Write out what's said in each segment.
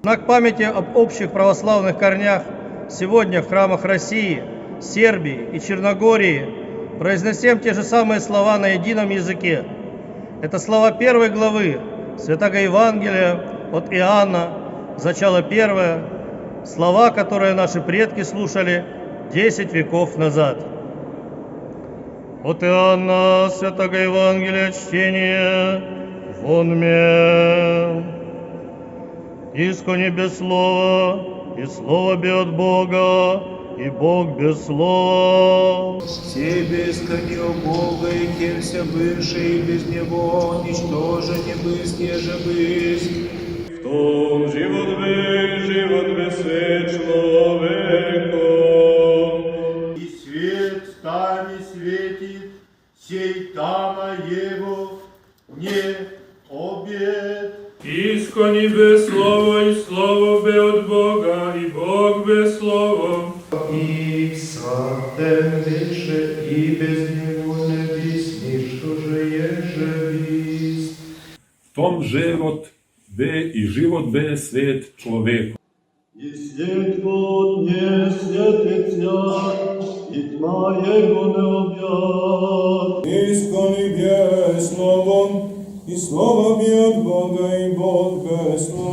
В знак памяти об общих православных корнях сегодня в храмах России, Сербии и Черногории произносим те же самые слова на едином языке. Это слова первой главы Святого Евангелия от Иоанна, зачало первое, слова, которые наши предки слушали 10 веков назад. От Иоанна Святого Евангелия чтение вон мне. Искони без слова, и слово бе от Бога, и Бог без слова. Все бескони о Бога, и келься выше, и без Него ничтоже не бысть, неже бысть. В том живот без свет человеку. И свет стане светит, сей тама его не обед. Искони без слова, и слово бе от Бога, и Бог без слова. И святем выше, и без Него не бысть, ничтоже еже бысть. В том живот бе и живот бе свет человеку. И свет Бог не светится, и тьма его не объят. Искони бе словом, и слово бе от Бога, и Бог без слова.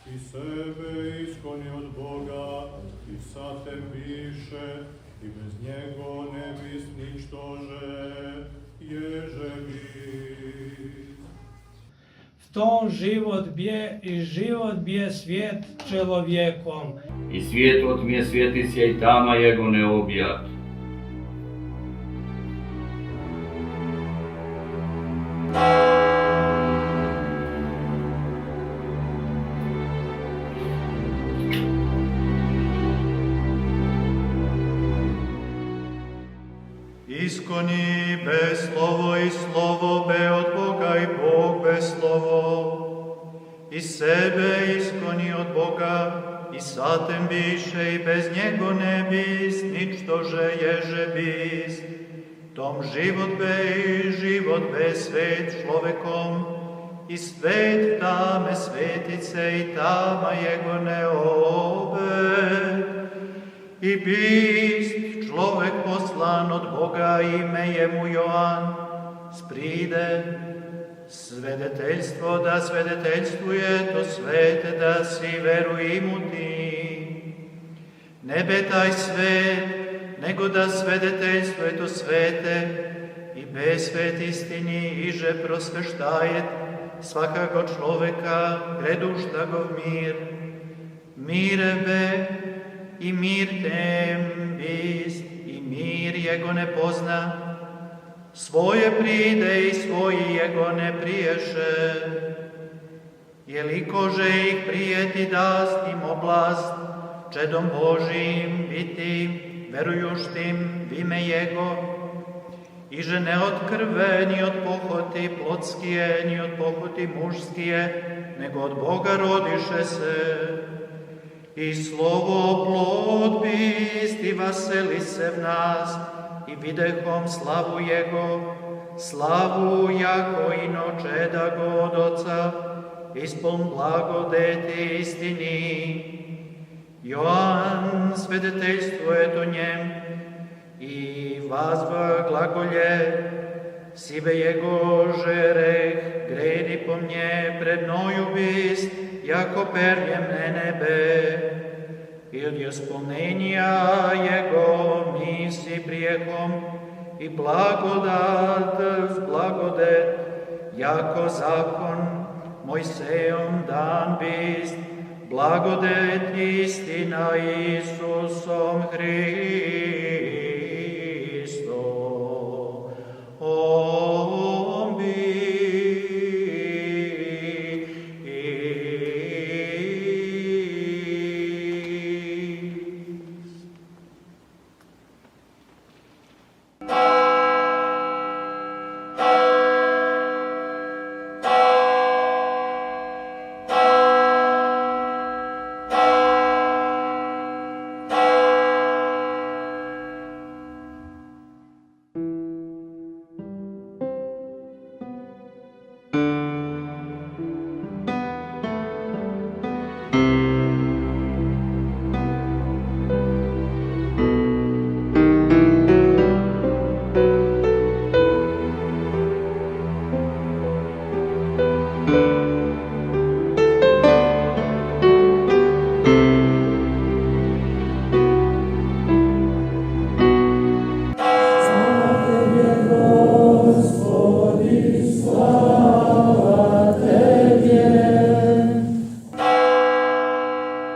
И себе искони от Бога, и сатем više, и без Него не бысть ничтоже еже бысть. В том живот бе и живот бе свет человеком. I svijet od tme sveti se i tama jego ne objat. Искони без слово, и слово бе от Бога, и Бог без слово. И себе искони от Бога, и сатем više, и без Него не бist, ничтоже ježe bist. Tom život be i život be svet človekom, i svet tame svetice, i tama Jego ne obed. I bist človek poslan od Boga, ime je mu Joan, spride svedeteljstvo da svedeteljstvuje to svete, da si veruj mu ti. Ne be taj svet, nego da svedeteljstvuje to svete, i be svet istini iže prosveštajet svakako človeka, gredušta gov mir. Mire be, i mir tem bist, i mir jego ne pozna, svoje pride i svoji jego ne priješe. Jelikože ih prijeti dast im oblast, čedom Božim biti, verujuštim v ime Jego, i že ne od krve, ni od pohoti plotskije, ni od pohoti mužskije, nego od Boga rodiše se. I slovo plod bist, i vaseli se v nas, i videhom slavu Jego, slavu jako inočeda go od Oca, ispoln blagodeti istini. Joan svedeteljstvuje o njem, i vazva glagolje, sibe Jego žereh, gredi po mnje, pred mnoju bist, jako perjem ne nebe. I od ispolnenja Jego misi prijehom, i blagodat s blagodet, jako zakon Mojsejom dan bist, blagodet istina Isusom Hristom.